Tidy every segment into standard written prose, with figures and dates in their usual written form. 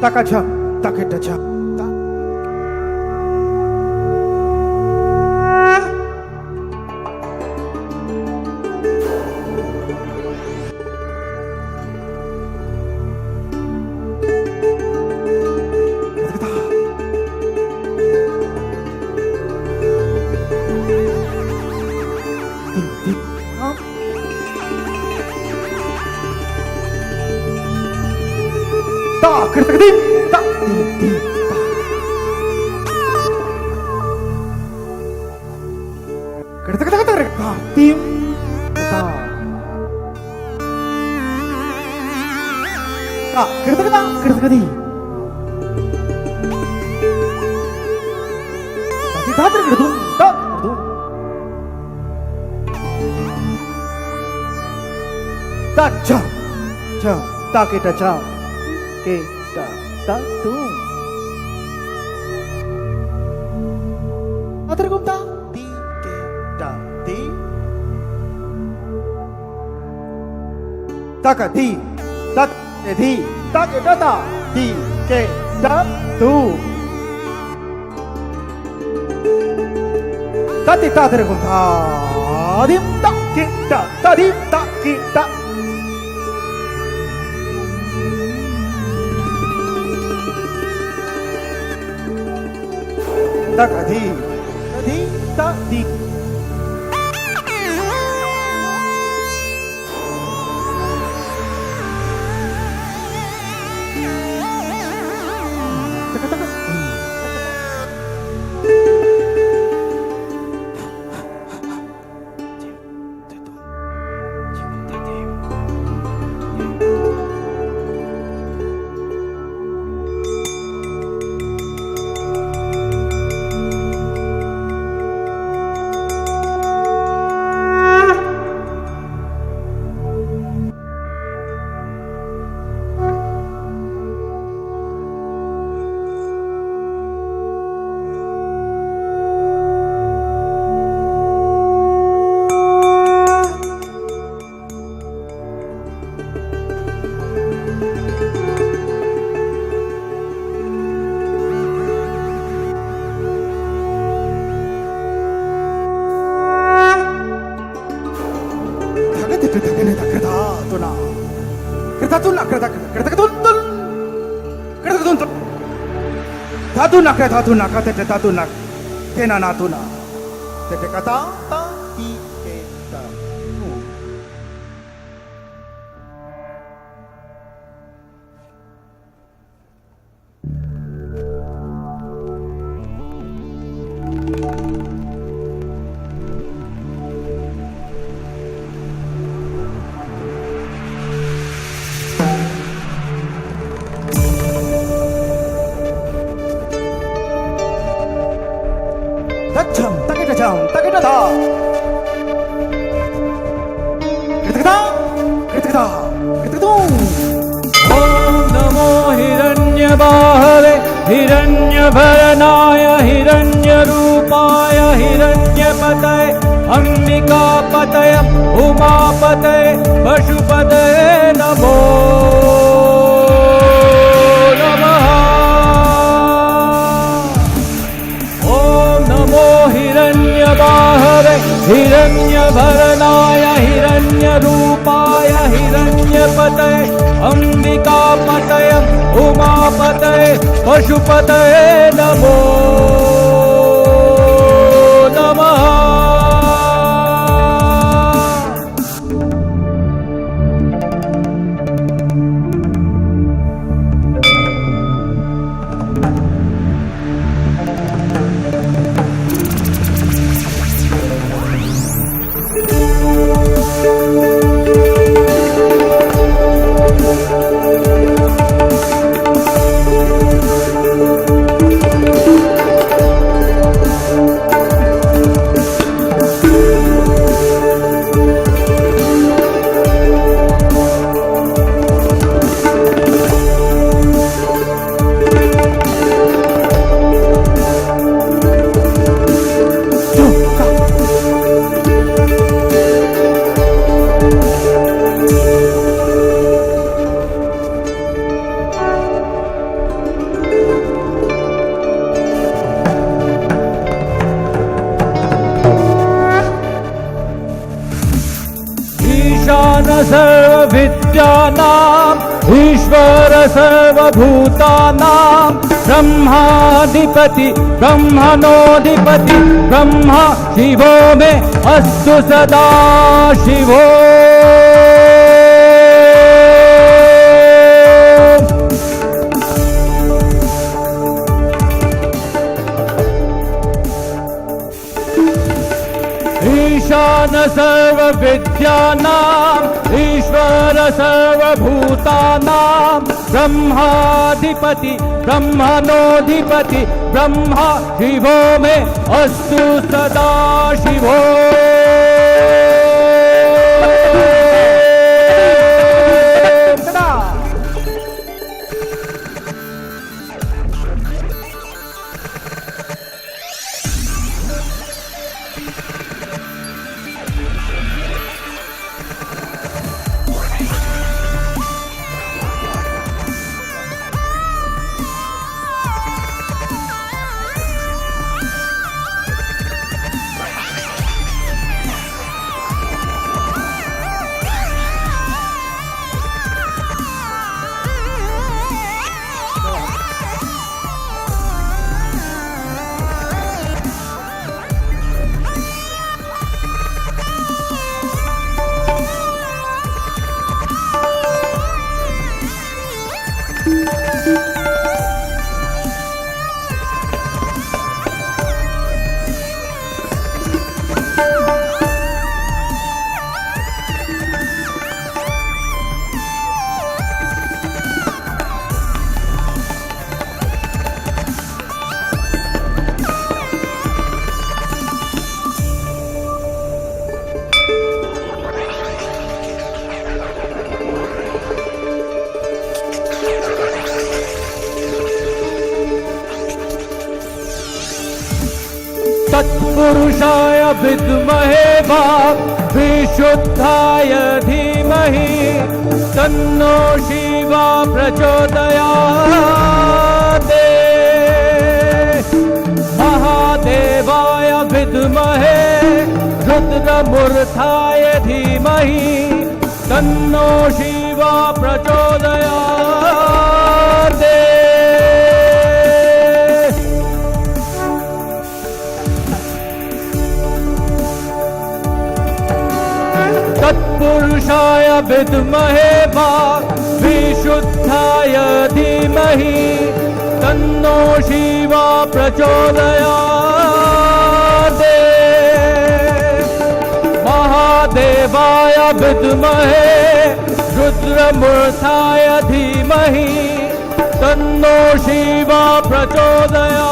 Takacha, taketacha. Kita jam, kita tatu. Atar kumta, di kita di. Taka di, tat di, tak kita di kita tu. Tati tatar kumta, dim tak kita, tadim tak kita. Takadi, tadi, tadi. Tatuna kata tatuna kena natuna tete kata ta ti keta हिरण्यभरनाय हिरण्यरूपाय हिरण्यपतये अम्बिकापतये उमापतये पशुपतये नमो नमः। ॐ नमो हिरण्यबाहवे हिरण्यभरनाय हिरण्यरूपाय हिरण्यपतये अम्बिकापतये उमापतये पशुपतये नमो नमः। ईशान सर्वविद्यानाम् ईश्वर सर्वभूतानां ब्रह्माधिपति ब्रह्मणोऽधिपति ब्रह्मा शिवो मे अस्तु सदा शिवो। ईशान सर्वविद्यानाम् ईश्वर सर्वभूतानां ब्रह्माधिपति ब्रह्मणोऽधिपति ब्रह्मा शिवो मे अस्तु सदा शिवो। तत्पुरुषाय विद्महे विशुद्धाय धीमहि तन्नो शिवा प्रचोदयात्। महादेवाय विद्महे रुद्रमूर्धाय धीमहि तन्नो शिवा प्रचोदयात्। तत्पुरुषाय विद्महे विशुद्धाय धीमहि तन्नो शिवा प्रचोदयात्। महादेवाय विद्महे रुद्रमूर्धाय धीमहि तन्नो शिवा प्रचोदयात्।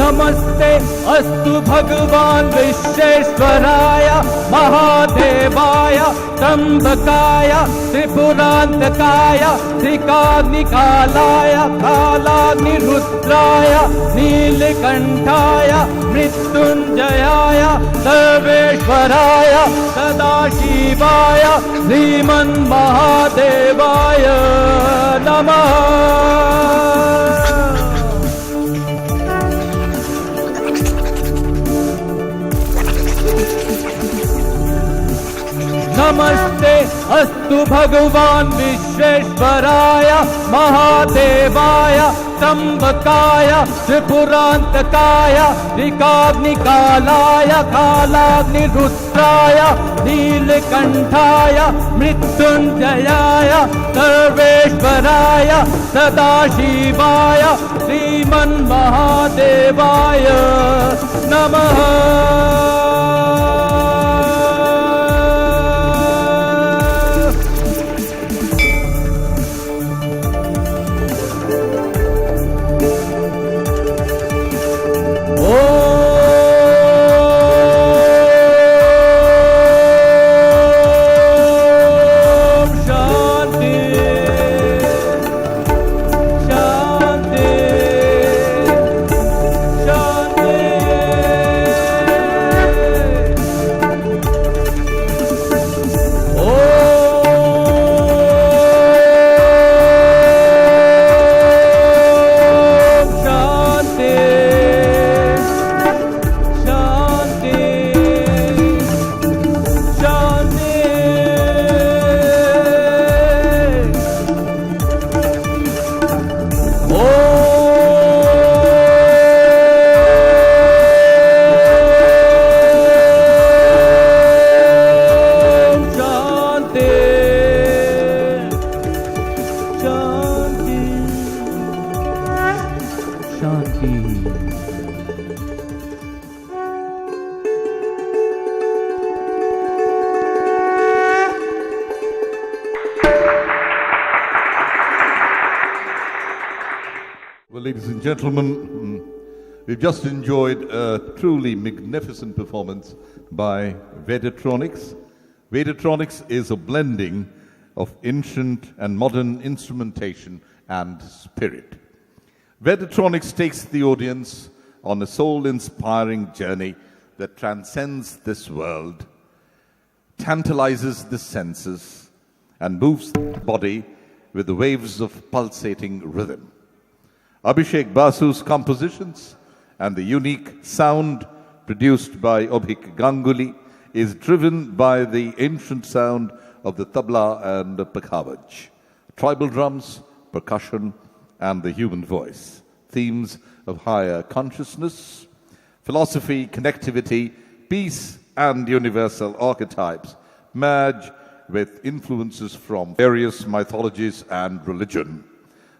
नमस्ते अस्तु भगवान् विश्वेश्वराय महादेवाय त्र्यम्बकाय त्रिपुरान्तकाय त्रिकाग्निकालाय कालाग्निरुद्राय नीलकण्ठाय मृत्युञ्जयाय सर्वेश्वराय सदाशिवाय श्रीमन्महादेवाय नमः। नमस्ते अस्तु भगवान् विश्वेश्वराय महादेवाय त्र्यम्बकाय त्रिपुरान्तकाय त्रिकाग्निकालाय कालाग्निरुद्राय नीलकण्ठाय मृत्युञ्जयाय सर्वेश्वराय सदाशिवाय श्रीमन्महादेवाय नमः। शांति। Well, ladies and gentlemen, we've just enjoyed a truly magnificent performance by Vedatronics. Vedatronics is a blending of ancient and modern instrumentation and spirit. Vedatronics takes the audience on a soul-inspiring journey that transcends this world, tantalizes the senses, and moves the body with the waves of pulsating rhythm. Abhishek Basu's compositions and the unique sound produced by Abhik Ganguly is driven by the ancient sound of the tabla and the pakhavaj, tribal drums, percussion, and the human voice. Themes of higher consciousness, philosophy, connectivity, peace, and universal archetypes merge with influences from various mythologies and religion,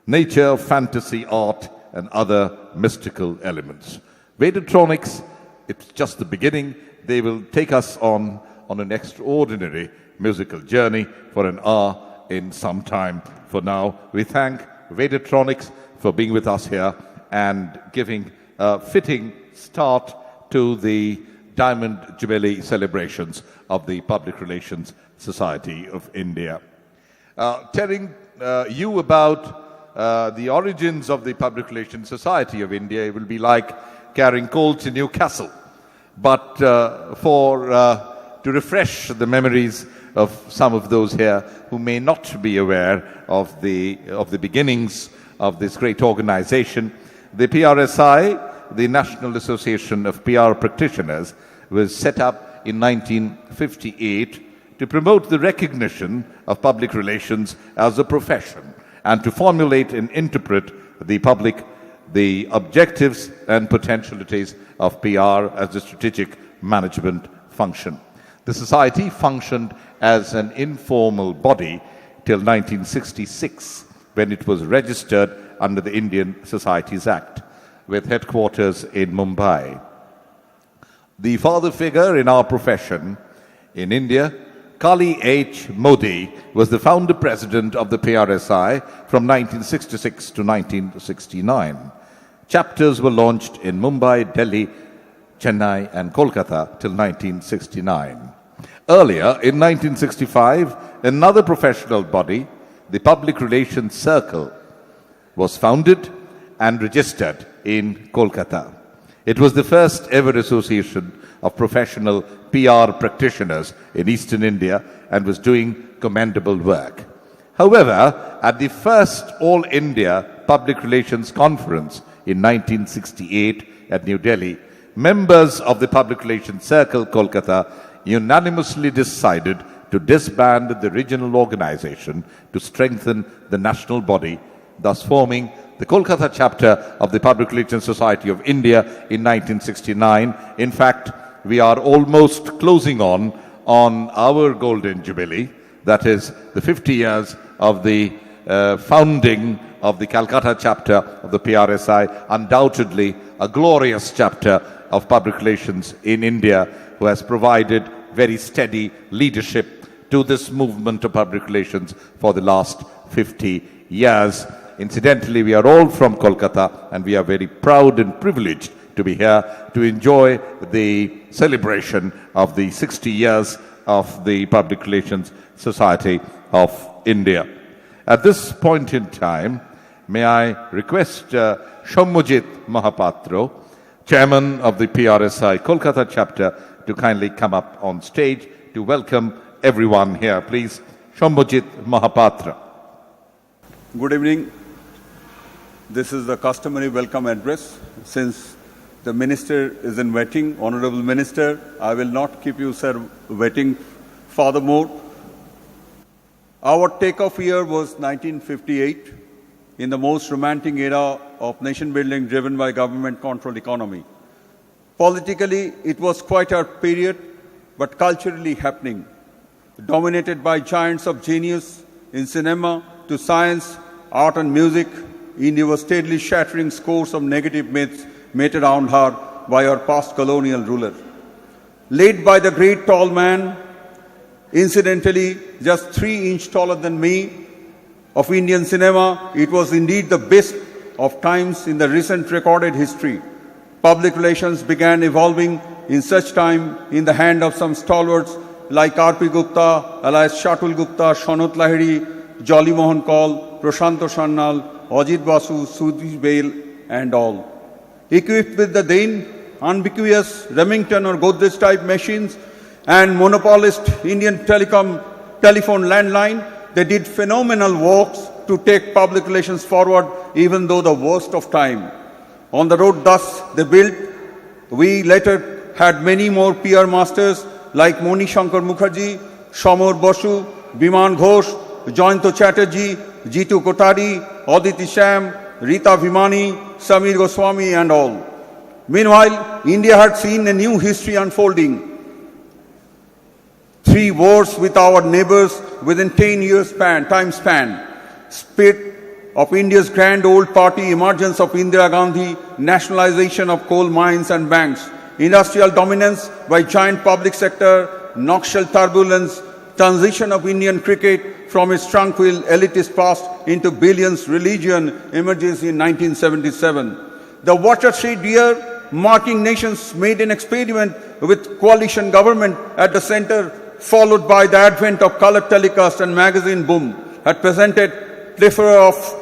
nature, fantasy, art, and other mystical elements. Vedatronics, it's just the beginning. They will take us on an extraordinary musical journey for an hour in some time. For now, we thank Vedatronics for being with us here and giving a fitting start to the Diamond Jubilee celebrations of the Public Relations Society of India. Telling you about the origins of the Public Relations Society of India, it will be like carrying coal to Newcastle. But to refresh the memories of some of those here who may not be aware of the beginnings of this great organization, the PRSI, the National Association of PR Practitioners, was set up in 1958 to promote the recognition of public relations as a profession and to formulate and interpret the objectives and potentialities of PR as a strategic management function. The society functioned as an informal body till 1966, when it was registered under the Indian Societies Act, with headquarters in Mumbai. The father figure in our profession in India, Kali H. Modi, was the founder president of the PRSI from 1966 to 1969. Chapters were launched in Mumbai, Delhi, Chennai, and Kolkata till 1969. Earlier, in 1965, another professional body, the Public Relations Circle, was founded and registered in Kolkata. It was the first ever association of professional PR practitioners in Eastern India and was doing commendable work. However, at the first All India Public Relations Conference in 1968 at New Delhi, members of the Public Relations Circle, Kolkata, unanimously decided to disband the regional organization to strengthen the national body, thus forming the Kolkata chapter of the Public Relations Society of India in 1969. In fact, we are almost closing on our golden jubilee, that is the 50 years of the founding of the Calcutta chapter of the PRSI, undoubtedly a glorious chapter of public relations in India, who has provided very steady leadership to this movement of public relations for the last 50 years. Incidentally, we are all from Kolkata and we are very proud and privileged to be here to enjoy the celebration of the 60 years of the Public Relations Society of India. At this point in time, may I request Shambhujit Mahapatro, Chairman of the PRSI Kolkata chapter, to kindly come up on stage to welcome everyone here. Please, Shambhujit Mahapatra. Good evening. This is the customary welcome address. Since the Minister is in waiting, Honorable Minister, I will not keep you, sir, waiting furthermore. Our takeoff year was 1958, in the most romantic era of nation building driven by government-controlled economy. Politically, it was quite a period, but culturally happening, dominated by giants of genius in cinema to science, art and music. India was steadily shattering scores of negative myths made around her by our past colonial ruler. Led by the great tall man, incidentally just 3 inches taller than me, of Indian cinema, it was indeed the best of times in the recent recorded history. Public relations began evolving in such time in the hand of some stalwarts like R.P. Gupta, alias Shatul Gupta, Shonot Lahiri, Jolly Mohan Kaul, Prashanto Sannal, Ajit Basu, Sudhi Bail, and all. Equipped with the then ubiquitous Remington or Godrej type machines and monopolist Indian telephone landline, they did phenomenal works to take public relations forward even though the worst of time. On the road thus they built, we later had many more PR masters like Moni Shankar Mukherjee, Shamor Basu, Biman Ghosh, Jayanto Chatterjee, Jitu Kotari, Aditi Sham, Rita Vimani, Samir Goswami and all. Meanwhile, India had seen a new history unfolding. 3 wars with our neighbors within 10 years time span. Split of India's grand old party, emergence of Indira Gandhi, nationalization of coal mines and banks, industrial dominance by giant public sector, nocturnal turbulence, transition of Indian cricket from its tranquil elitist past into billions religion emerges in 1977. The watershed year, marking nations made an experiment with coalition government at the center, followed by the advent of color telecast and magazine boom, had presented plethora of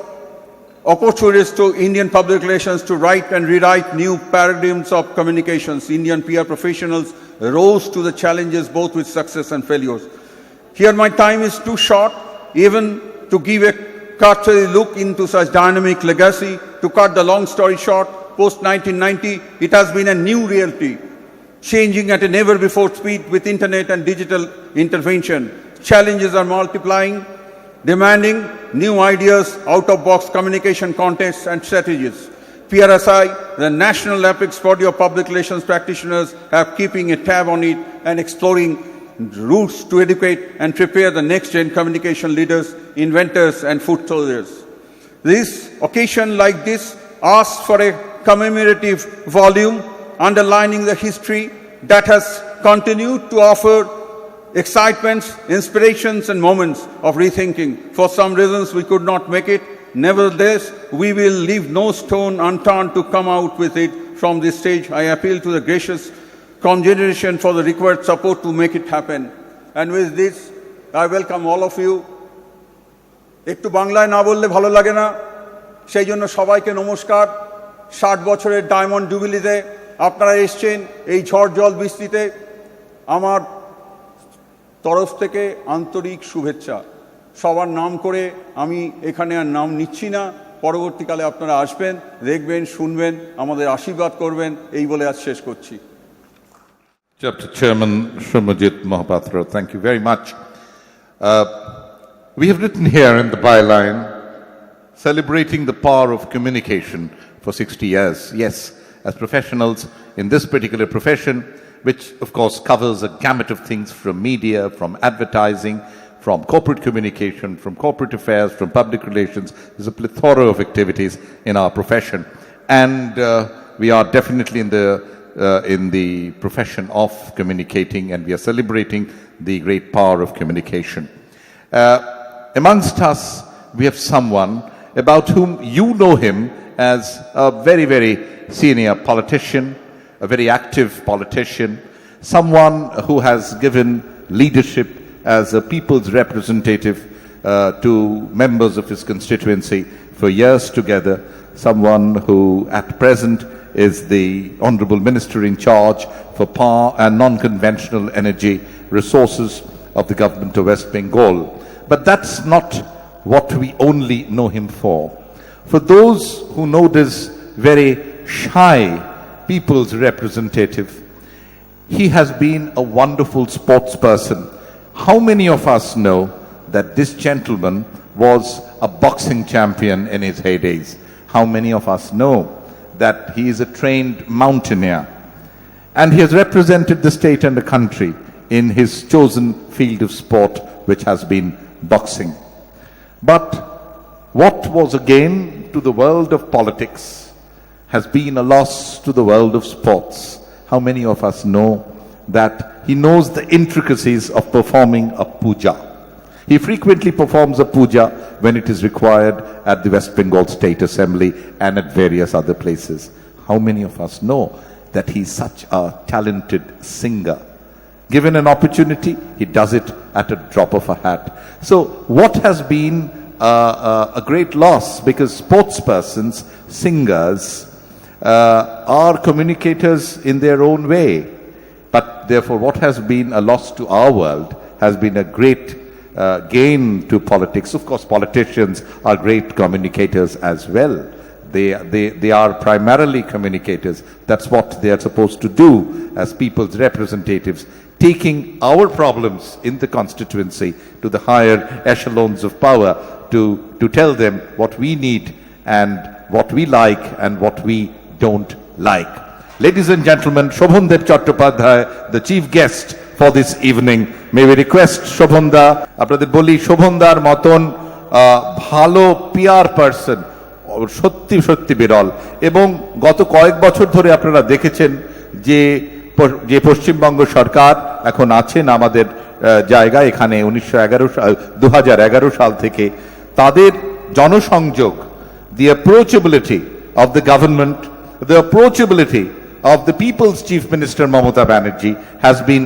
opportunities to Indian public relations to write and rewrite new paradigms of communications. Indian PR professionals rose to the challenges both with success and failures. Here my time is too short even to give a cursory look into such dynamic legacy. To cut the long story short, post-1990, it has been a new reality, changing at a never-before speed with internet and digital intervention. Challenges are multiplying, demanding new ideas, out-of-box communication contexts and strategies. PRSI, the national apex body of public relations practitioners, have keeping a tab on it and exploring routes to educate and prepare the next-gen communication leaders, inventors and foot soldiers. This occasion like this asks for a commemorative volume underlining the history that has continued to offer excitements, inspirations and moments of rethinking. For some reasons we could not make it. Nevertheless, we will leave no stone unturned to come out with it from this stage. I appeal to the gracious congeneration for the required support to make it happen. And with this, I welcome all of you. একটু বাংলায় না বললে ভালো লাগে না, সেই জন্য সবাইকে নমস্কার। 60 বছরের ডায়মন্ড জুবিলিতে আপনারা এসেছেন এই ঝড় জল বৃষ্টিতে, আমার তরফ থেকে আন্তরিক শুভেচ্ছা। সবার নাম করে আমি এখানে আর নাম নিচ্ছি না, পরবর্তীকালে আপনারা আসবেন, দেখবেন, শুনবেন, আমাদের আশীর্বাদ করবেন, এই বলে আজ শেষ করছি। Chapter Chairman Shomajit Mohapatra, thank you very much. We have written here in the byline, celebrating the power of communication for 60 years. Yes, as professionals in this particular profession, which of course covers a gamut of things from media, from advertising, from corporate communication, from corporate affairs, from public relations. There's a plethora of activities in our profession. And we are definitely in the profession of communicating, and we are celebrating the great power of communication. Amongst us, we have someone about whom you know him as a very, very senior politician, a very active politician, someone who has given leadership as a people's representative to members of his constituency for years together, someone who at present is the Honourable Minister in charge for power and non-conventional energy resources of the government of West Bengal. But that's not what we only know him for. For those who know this very shy people's representative, he has been a wonderful sportsperson. How many of us know that this gentleman was a boxing champion in his heydays? How many of us know that he is a trained mountaineer? And he has represented the state and the country in his chosen field of sport, which has been boxing. But what was a gain to the world of politics has been a loss to the world of sports. How many of us know that he knows the intricacies of performing a puja? He frequently performs a puja when it is required at the West Bengal State Assembly and at various other places. How many of us know that he's such a talented singer? Given an opportunity, he does it at a drop of a hat. So what has been a great loss, because sportspersons, singers, are communicators in their own way. But therefore, what has been a loss to our world has been a great gain to politics. Of course, politicians are great communicators as well. They are primarily communicators. That's what they are supposed to do as people's representatives, taking our problems in the constituency to the higher echelons of power to tell them what we need and what we like and what we don't like. Ladies and gentlemen, Shobhandev Chattopadhyay, the chief guest for this evening. May we request Shobhanda, আপনাদের বলি শোভনদার মতন ভালো PR person সত্যি সত্যি বিরল, এবং গত কয়েক বছর ধরে আপনারা দেখেছেন যে পশ্চিমবঙ্গ সরকার এখন আছেন আমাদের জায়গায়, এখানে 2011 সাল থেকে তাদের জনসংযোগ, the approachability of the government, the approachability of the People's Chief Minister Mamata Banerjee has been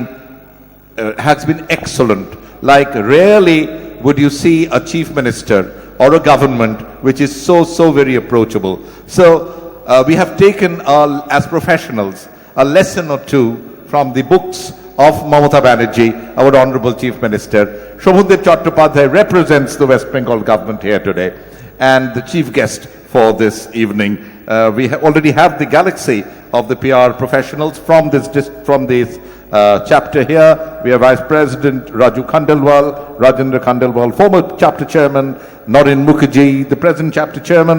excellent. Like rarely would you see a chief minister or a government which is so very approachable. So we have taken as professionals a lesson or two from the books of Mamata Banerjee, our honorable chief minister. Shobhandev Chattopadhyay represents the West Bengal government here today and the chief guest for this evening. We already have the galaxy of the PR professionals from this chapter here. We have Vice President Rajendra Khandelwal, former chapter chairman Naren Mukherjee, the present chapter chairman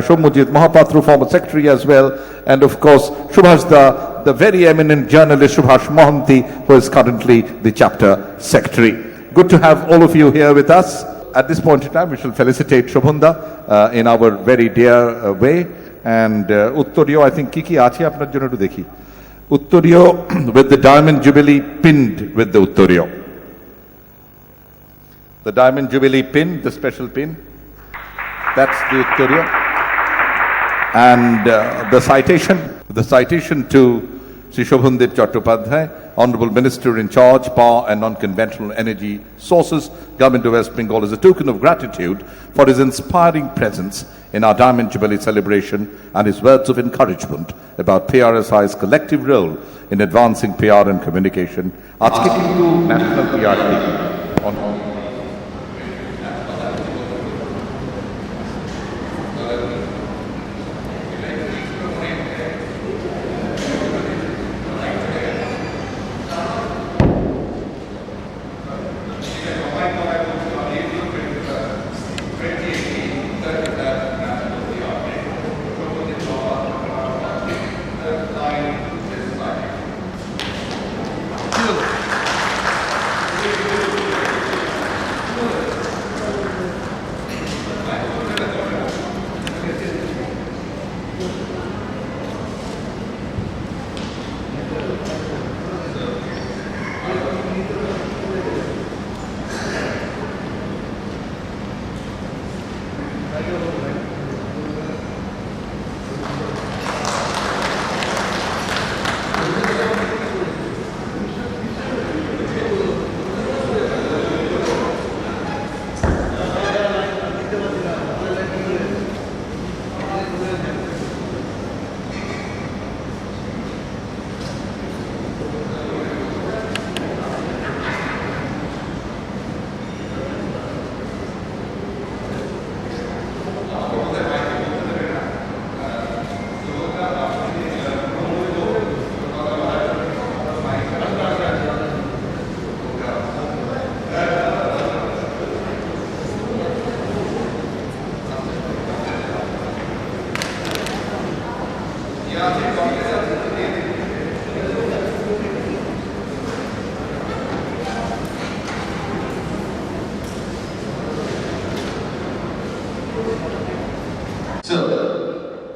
Shomujit Mahapatra, former secretary as well, and of course Subhashda, the very eminent journalist Subhash Mohanty, who is currently the chapter secretary. Good to have all of you here with us. At this point in time, we shall felicitate Shobhanda in our very dear way. And Uttoriyo, I think Kiki achi apnar jonno ekটু দেখি Uttoriyo with the diamond jubilee pinned with the Uttoriyo. The diamond jubilee pin, the special pin, that's the Uttoriyo. And the citation to Sri Shobhandev Chattopadhyay, Honorable Minister in Charge, Power and Non-Conventional Energy Sources, Government of West Bengal, is a token of gratitude for his inspiring presence in our Diamond Jubilee celebration and his words of encouragement about PRSI's collective role in advancing PR and communication. আজকে কিন্তু national PR day on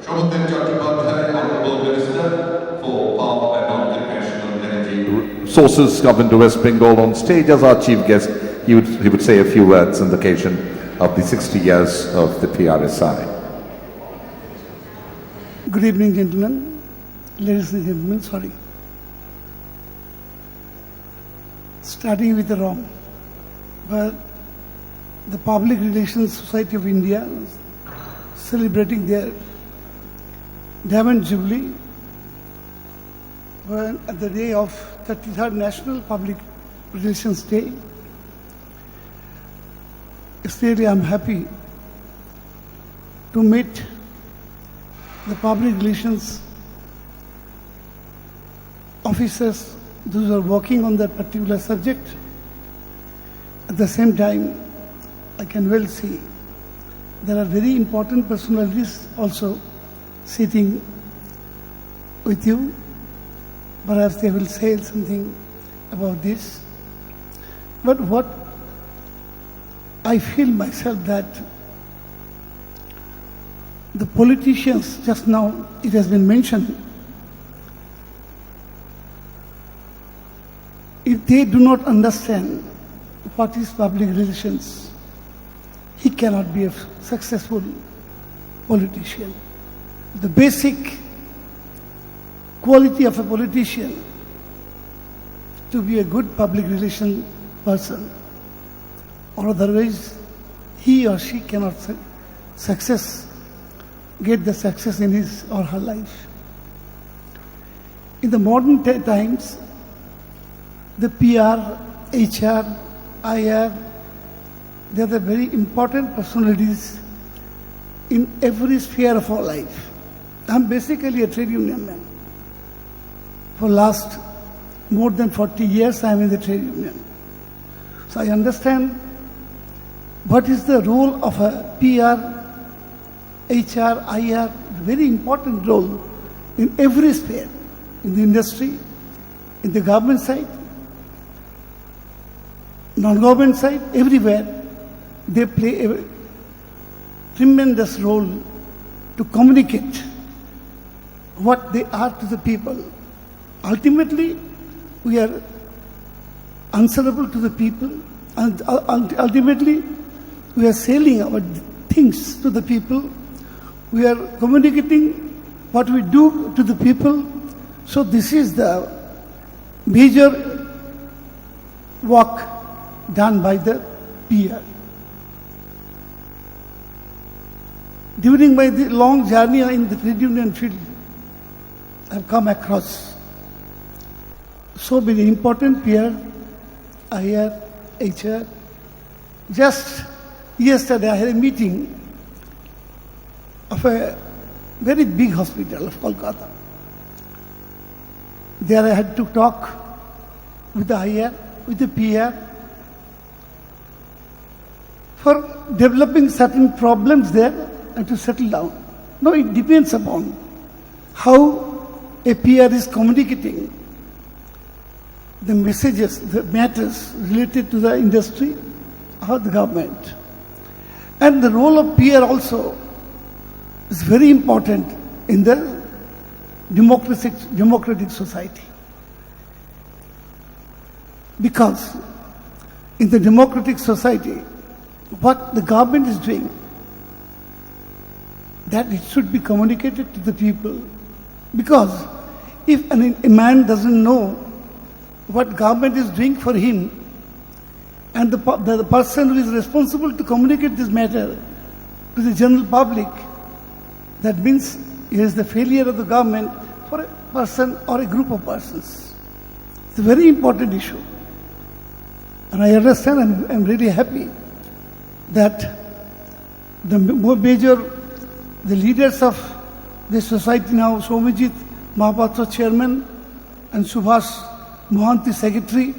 Shobhandev Chattopadhyay, Honorable Minister for Power and Non-Conventional Energy Sources, Government of West Bengal, on stage as our chief guest. he would say a few words on the occasion of the 60 years of the PRSI. Good evening, gentlemen, ladies and gentlemen, sorry. Starting with the wrong, but the Public Relations Society of India is celebrating their Diamond Jubilee at the day of 33rd National Public Relations Day. Really, I'm happy to meet the public relations officers, those who are working on that particular subject. At the same time, I can well see there are very important personalities also sitting with you. Perhaps they will say something about this. But what I feel myself that the politicians, just now it has been mentioned, if they do not understand what is public relations, he cannot be a successful politician. The basic quality of a politician to be a good public relation person, or otherwise he or she cannot get the success in his or her life. In the modern times, the PR, HR, IR, they are the very important personalities in every sphere of our life. I'm basically a trade union man. For last more than 40 years, I am in the trade union. So I understand what is the role of a PR, HR, IR, very important role in every sphere, in the industry, in the government side, non-government side, everywhere. They play a tremendous role to communicate what they are to the people. Ultimately, we are answerable to the people, and ultimately, we are selling our things to the people. We are communicating what we do to the people. So this is the major work done by the PR. During my long journey in the trade union field, I have come across so many important PR, IR, HR. Just yesterday I had a meeting of a very big hospital of Kolkata. There I had to talk with the IR, with the PR, for developing certain problems there and to settle down. No, it depends upon how a PR is communicating the messages, the matters related to the industry or the government. And the role of PR also is very important in the democratic society. Because in the democratic society, what the government is doing, that it should be communicated to the people. Because if a man doesn't know what government is doing for him, and the person who is responsible to communicate this matter to the general public, that means it is the failure of the government for a person or a group of persons. It's a very important issue. And I understand, I'm really happy that the leaders of the society now, Somajit Mahapatra chairman and Subhash Mohanty secretary,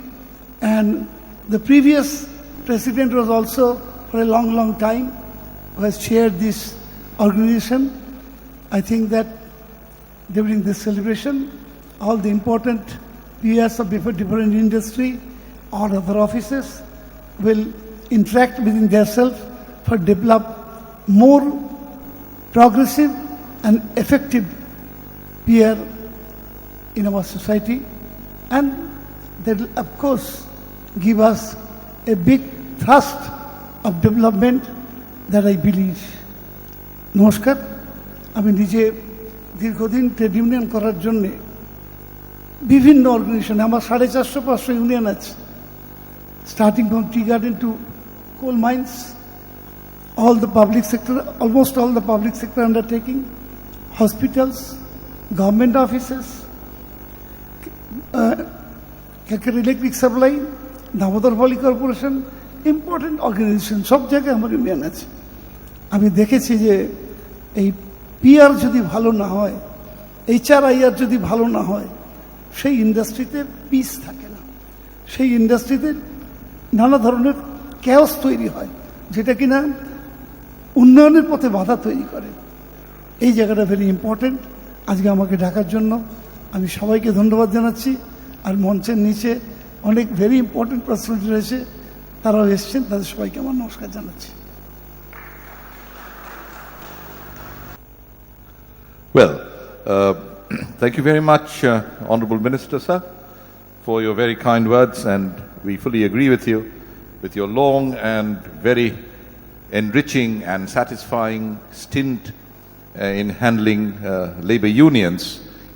and the previous president was also for a long time, who has chaired this organization. I think that during this celebration, all the important peers of different industry or other offices will interact within themselves for develop more progressive and effective PR in our society, and that will of course give us a big thrust of development that I believe. নমস্কার, আমি নিজে দীর্ঘদিন trade union করার জন্যে বিভিন্ন অর্গানাইজেশনে আমার 450-500 union আছে, starting from tea garden to coal mines, all the public sector, almost all the public sector undertaking, hospitals, government offices, Kakar electric supply, Damodar Valley Corporation, important organization, সব জায়গায় আমার union আছে। আমি দেখেছি যে এই পিআর যদি ভালো না হয়, HRIR যদি ভালো না হয়, সেই ইন্ডাস্ট্রিতে পিস থাকে না, সেই ইন্ডাস্ট্রিতে নানা ধরনের ক্যাওস তৈরি হয়, যেটা কিনা উন্নয়নের পথে বাধা তৈরি করে। এই জায়গাটা ভেরি ইম্পর্টেন্ট। আজকে আমাকে ডাকার জন্য আমি সবাইকে ধন্যবাদ জানাচ্ছি। আর মঞ্চের নিচে অনেক ভেরি ইম্পর্টেন্ট পার্সোনালিটি রয়েছে, তারাও এসছেন, তাদের সবাইকে আমার নমস্কার জানাচ্ছি। Well, thank you very much, Honourable Minister, sir, for your very kind words, and we fully agree with you, with your long and very enriching and satisfying stint in handling labour unions.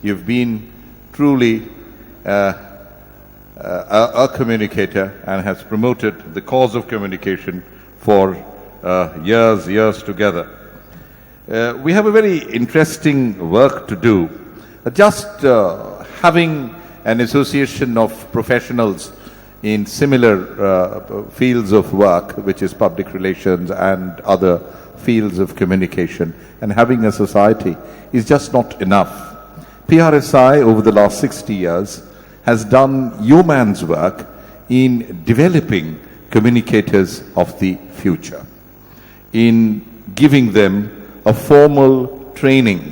You've been truly a communicator and has promoted the cause of communication for years together. We have a very interesting work to do. Just having an association of professionals in similar fields of work, which is public relations and other fields of communication, and having a society is just not enough. PRSI over the last 60 years has done yeoman's work in developing communicators of the future, in giving them a formal training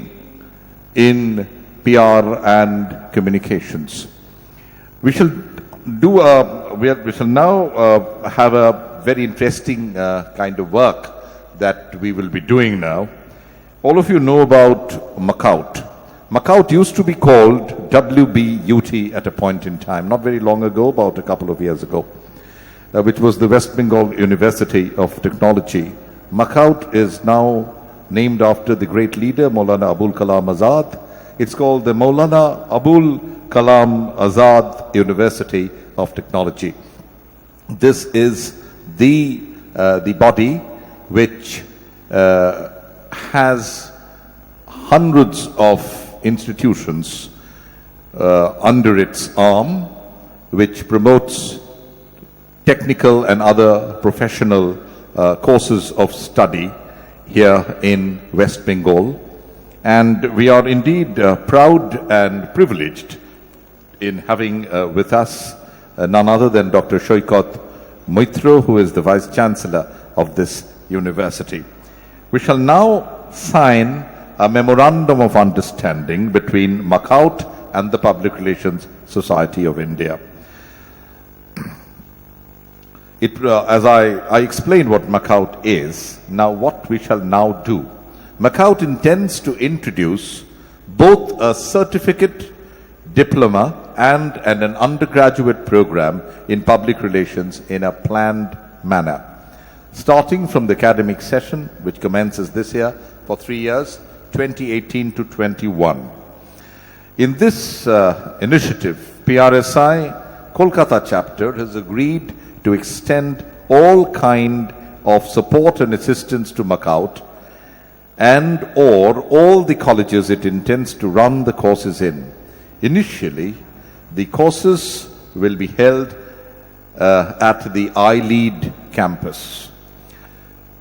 in PR and communications. We shall now have a very interesting kind of work that we will be doing now. All of you know about Macaut. Macaut used to be called WBUT at a point in time, not very long ago, about a couple of years ago, which was the West Bengal University of Technology. Macaut is now named after the great leader Maulana Abul Kalam Azad. It's called the Maulana Abul Kalam Azad University of Technology. This is the body which has hundreds of institutions under its arm, which promotes technical and other professional courses of study here in West Bengal. And we are indeed proud and privileged in having with us none other than Dr. Shoykot Moitro, who is the Vice Chancellor of this university. We shall now sign a memorandum of understanding between Macaut and the Public Relations Society of India. As I explained what Macaut is, now what we shall now do. Macaut intends to introduce both a certificate, diploma and an undergraduate program in public relations in a planned manner, starting from the academic session which commences this year for 3 years, 2018 to 21. In this initiative, PRSI Kolkata chapter has agreed to extend all kind of support and assistance to Macaut and or all the colleges it intends to run the courses in. Initially, the courses will be held at the iLead campus.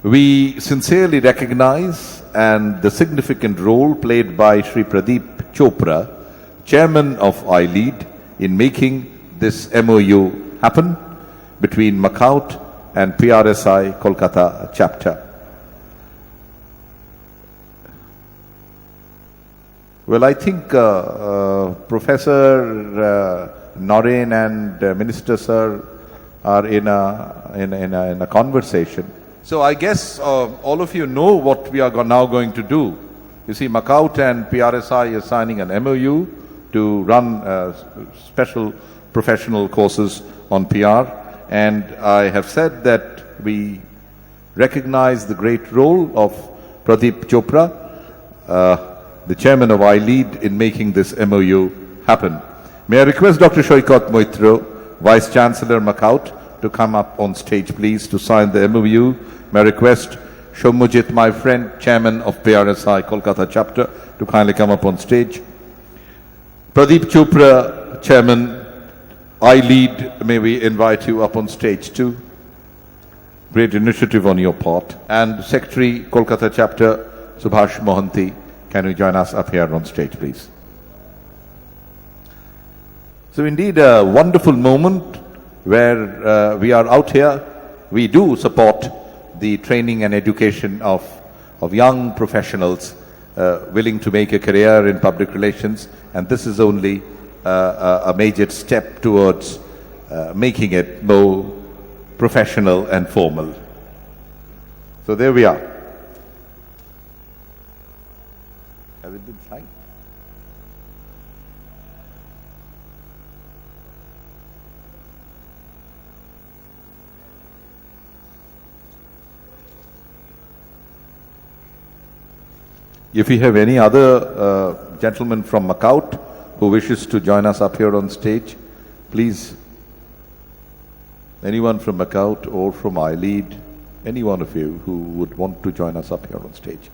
We sincerely recognize and the significant role played by Shri Pradeep Chopra, Chairman of iLead, in making this MOU happen between Macaut and PRSI Kolkata chapter. Well, I think Professor Noreen and Minister Sir are in a conversation. So I guess all of you know what we are now going to do. You see, Macaut and PRSI is signing an MOU to run special professional courses on PR, And I have said that we recognize the great role of Pradeep Chopra, the chairman of iLead, in making this MOU happen. May I request Dr. Shoikat Moitro, Vice Chancellor Macaut, to come up on stage, please, to sign the MOU. May I request Shomujit, my friend, chairman of PRSI Kolkata chapter, to kindly come up on stage. Pradeep Chopra, chairman, iLead, may we invite you up on stage too. Great initiative on your part. And Secretary, Kolkata chapter, Subhash Mohanty, can you join us up here on stage, please? So indeed a wonderful moment where we are out here. We do support the training and education of young professionals willing to make a career in public relations, and this is only a major step towards making it more professional and formal. So there we are. Have it been signed? If we have any other gentleman from Macaut who wishes to join us up here on stage, please, anyone from Macaut or from iLead, any one of you who would want to join us up here on stage.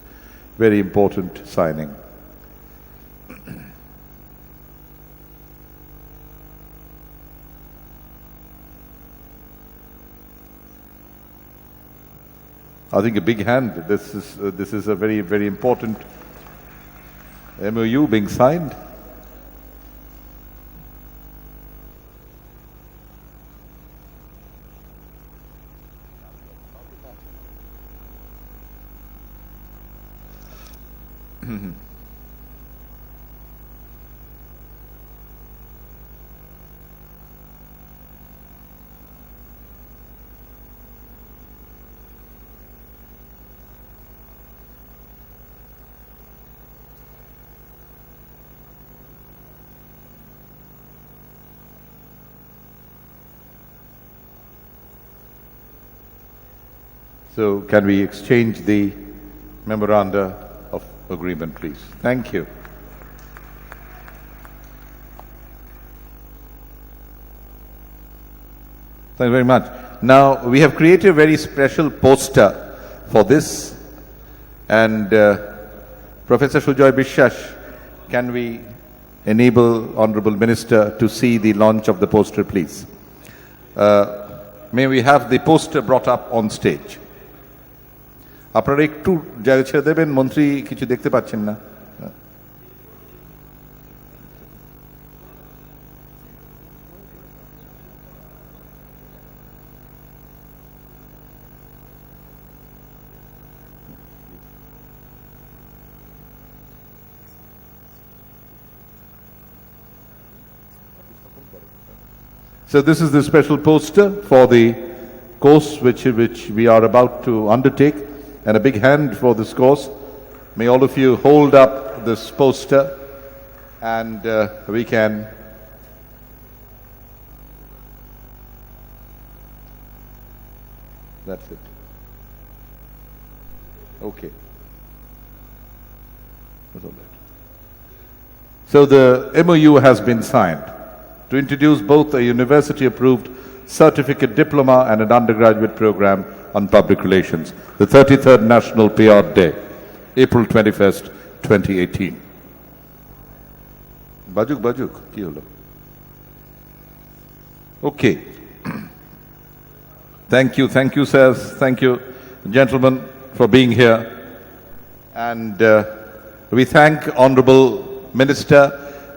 Very important signing. I think a big hand. This is a very, very important MOU being signed. So can we exchange the memoranda of agreement, please? Thank you. Thank you very much. Now, we have created a very special poster for this, and Professor Sujoy Biswas, can we enable Honorable Minister to see the launch of the poster, please? May we have the poster brought up on stage? আপনারা একটু জায়গা ছেড়ে দেবেন, মন্ত্রী কিছু দেখতে পাচ্ছেন না। So this is the special poster for the course which we are about to undertake. And a big hand for this course. May all of you hold up this poster, and we can that's it. Okay. That's all right. So the MOU has been signed to introduce both a university-approved certificate diploma and an undergraduate program on public relations, the 33rd National PR Day, April 21st, 2018. Bajuk, ki holo? Okay. Thank you, sirs. Thank you, gentlemen, for being here. And we thank Honorable Minister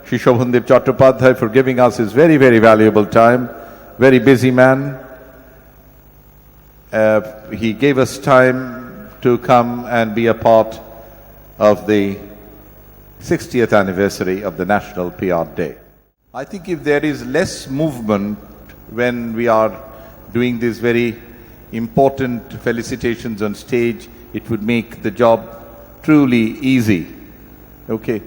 Shri Shobhandip Chattopadhyay for giving us his very, very valuable time. Very busy man. He gave us time to come and be a part of the 60th anniversary of the National PR Day. I think if there is less movement when we are doing these very important felicitations on stage, it would make the job truly easy. Okay.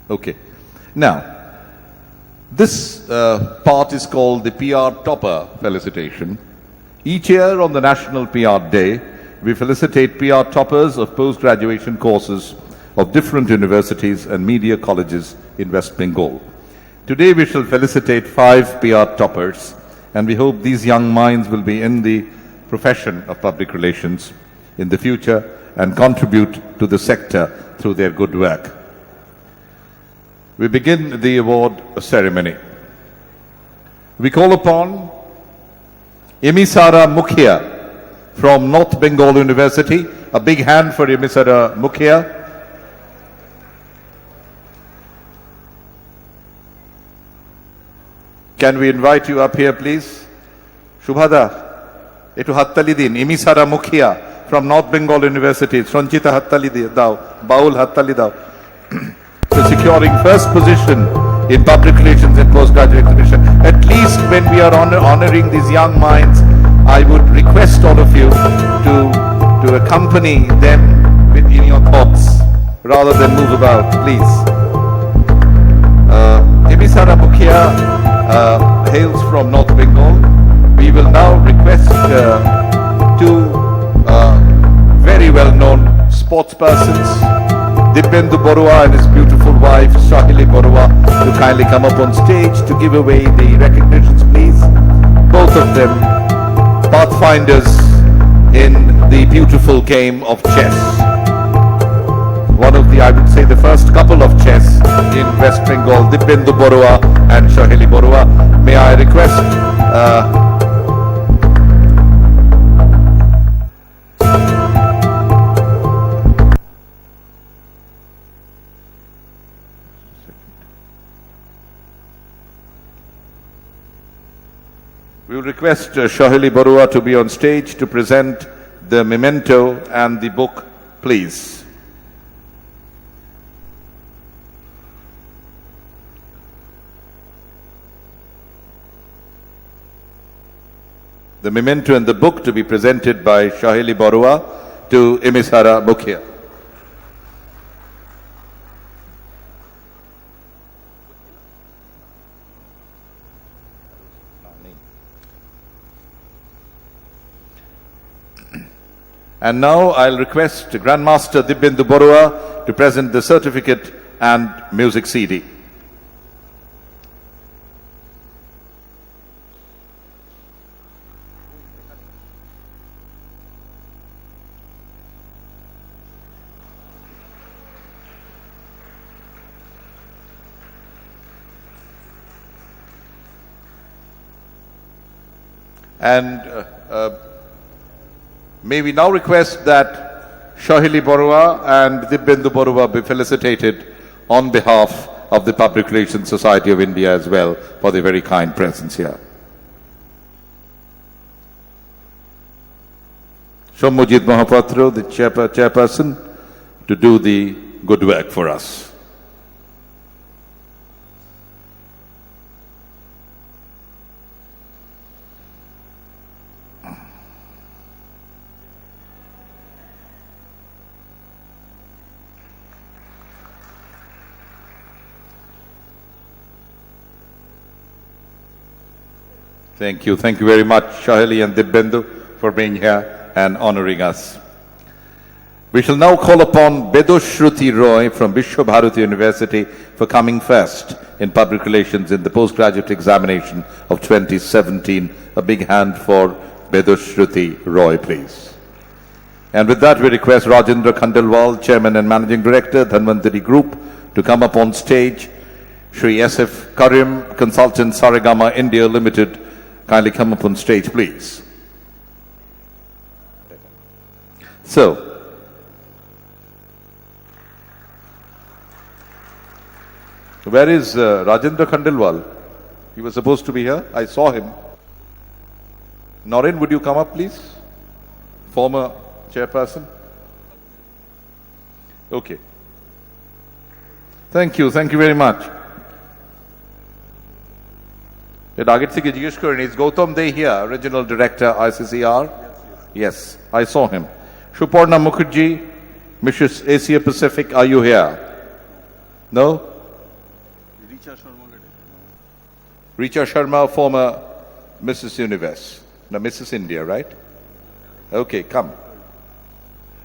Okay. Now, this part is called the PR Topper Felicitation. Each year on the National PR Day, we felicitate PR toppers of post-graduation courses of different universities and media colleges in West Bengal. Today we shall felicitate 5 PR toppers, and we hope these young minds will be in the profession of public relations in the future and contribute to the sector through their good work. We begin the award ceremony. We call upon Emisara Mukhia from North Bengal University. A big hand for Emisara Mukhia. Can we invite you up here, please? Shubhada, etu hattali din. Emisara Mukhia from North Bengal University. Sanchita hattali dao. Baul hattali dao. Securing first position in public relations and postgraduate exhibition. At least when we are honoring these young minds, I would request all of you to accompany them in your thoughts rather than move about, please. Emisara Mukhia hails from North Bengal. We will now request two very well-known sports persons, Dipendu Borua and his beautiful wife Shahili Borua, to kindly come up on stage to give away the recognitions, please. Both of them pathfinders in the beautiful game of chess. One of the, I would say, the first couple of chess in West Bengal, Dipendu Borua and Shahili Borua. May I request we will request Shahili Borua to be on stage to present the memento and the book, please. The memento and the book to be presented by Shahili Borua to Emisara Mukhia. And now I'll request Grandmaster Dipendu Borua to present the certificate and music CD. And may we now request that Shahili Borua and Dipendu Borua be felicitated on behalf of the Public Relations Society of India as well for their very kind presence here. Shommujit Mahapatra, the chairperson, to do the good work for us. Thank you. Thank you very much, Shahili and Dipendu, for being here and honoring us. We shall now call upon Bedoshruti Roy from Vishwabharati University for coming first in public relations in the postgraduate examination of 2017. A big hand for Bedoshruti Roy, please. And with that, we request Rajendra Khandelwal, Chairman and Managing Director, Dhanvantari Group, to come up on stage. Shri S.F. Karim, Consultant, Saregama India Limited, kindly come up on stage, please. So, where is Rajendra Khandelwal? He was supposed to be here. I saw him. Noreen, would you come up, please? Former chairperson. Okay. Thank you. Thank you very much. Is Gautam Dey here, Regional Director, ICCR? Yes, I saw him. Shuparna Mukherjee, Mrs. Asia Pacific, are you here? No? Richa Sharma, former Mrs. Universe. Now, Mrs. India, right? Okay, come.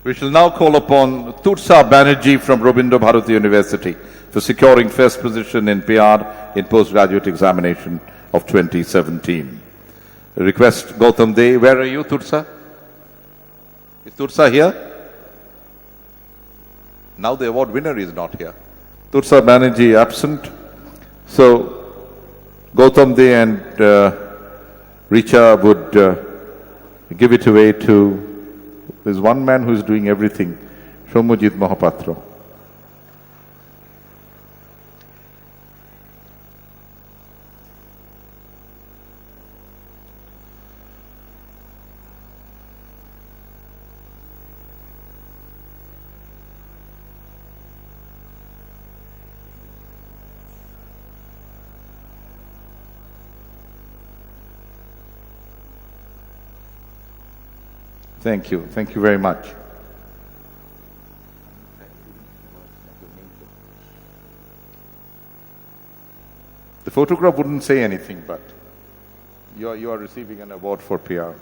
We shall now call upon Tursa Banerjee from Rabindra Bharati University for securing first position in PR in postgraduate examination of 2017. Request Gautam De. Where are you, Tursa? Is Tursa here? Now the award winner is not here. Tursa Banerjee absent. So Gautam De and Richa would give it away to, there's one man who is doing everything, Shomujit Mahapatra. Thank you. Thank you very much. The photograph wouldn't say anything, but you are receiving an award for PR.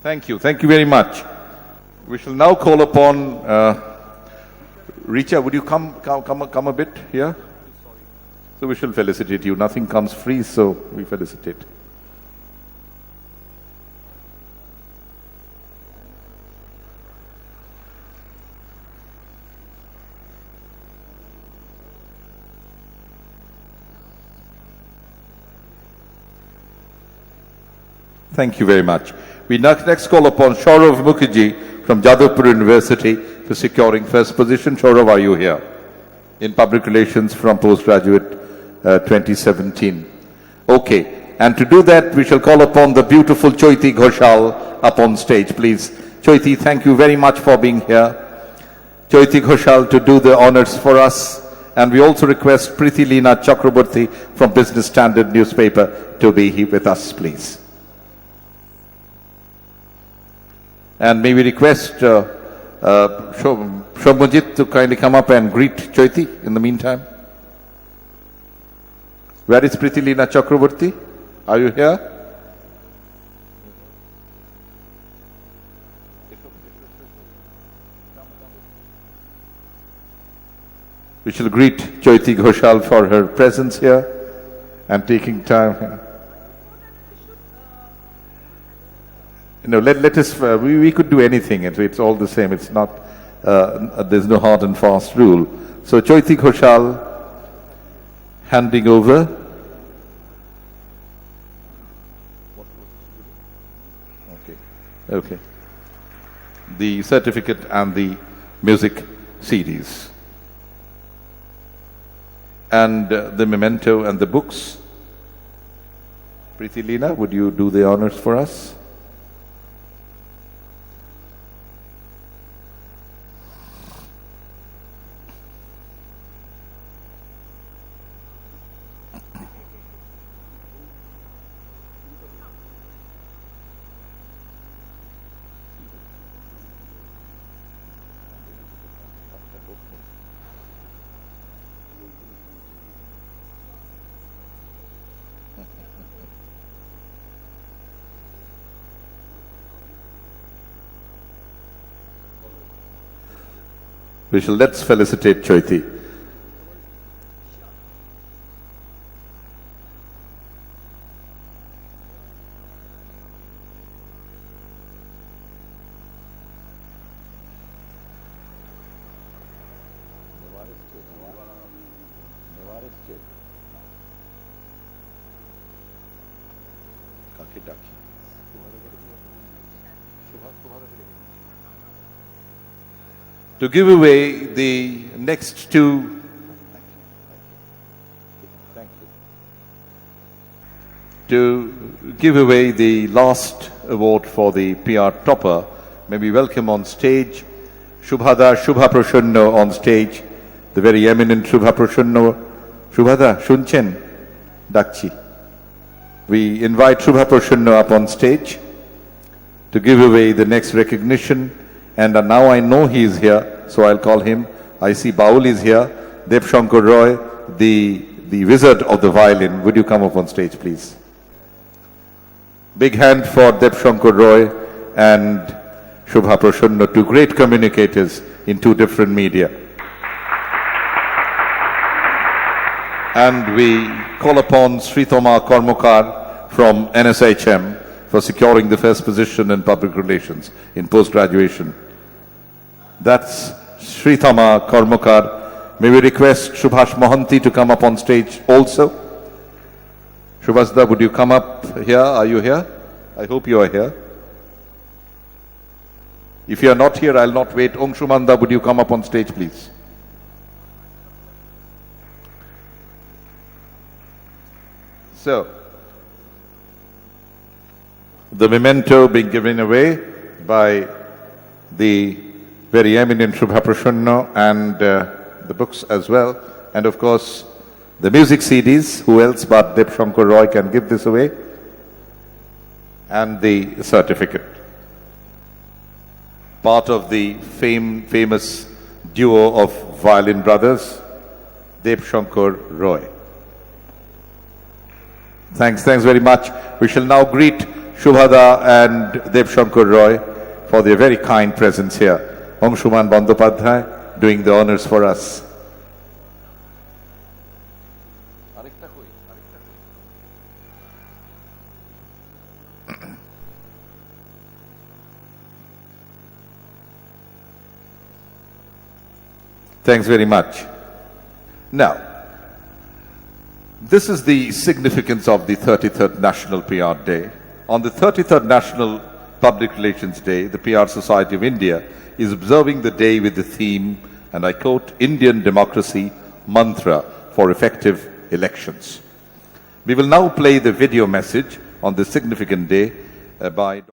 Thank you. Thank you very much. We shall now call upon Richa. Would you come a bit here? So we shall felicitate you. Nothing comes free, so we felicitate. Thank you very much. We next call upon Saurav Mukherjee from Jadavpur University for securing first position. Saurav, are you here? In Public Relations from Postgraduate 2017. Okay. And to do that, we shall call upon the beautiful Choiti Ghoshal up on stage, please. Choiti, thank you very much for being here. Choiti Ghoshal to do the honors for us. And we also request Priti Leena Chakraborty from Business Standard newspaper to be here with us, please. And may we request Shobhajit to kindly come up and greet Choiti in the meantime. Where is Priti Leena Chakraborty? Are you here? We shall greet Choiti Ghoshal for her presence here and taking time. No, let us, we could do anything. It's all the same. It's not, there's no hard and fast rule. So Choiti Ghoshal handing over. Okay. The certificate and the music CDs. And the memento and the books. Priti Leena, would you do the honors for us? Let's felicitate Choiti. To give away the next two, to give away the last award for the PR topper, may we welcome on stage Shubhada Shubha Prashanno on stage, the very eminent Shubha Prashanno. Shubhada, Shunchen, Dakchi. We invite Shubha Prashanno up on stage to give away the next recognition. And now I know he is here, so I'll call him. I see Baul is here. Dev Shankar Roy, the the wizard of the violin. Would you come up on stage, please? Big hand for Deb Shankar Roy and Shubha Prasanna, two great communicators in two different media. And we call upon Srithoma Karmakar from NSHM for securing the first position in public relations in post-graduation. That's Srithoma Karmakar. May we request Subhash Mohanty to come up on stage also? Shubhasda, would you come up here? Are you here? I hope you are here. If you are not here, I'll not wait. Shumanda, would you come up on stage, please? So, the memento being given away by the very eminent Shubha Prasanna and the books as well. And of course, the music CDs. Who else but Deb Shankar Roy can give this away? And the certificate. Part of the famous duo of violin brothers, Deb Shankar Roy. Thanks very much. We shall now greet Shubhada and Deb Shankar Roy for their very kind presence here. Shuman Bandopadhyay doing the honors for us. Thanks very much. Now, this is the significance of the 33rd National PR Day. On the 33rd National Public Relations Day, the PR Society of India is observing the day with the theme, and I quote, Indian Democracy Mantra for Effective Elections. We will now play the video message on this significant day by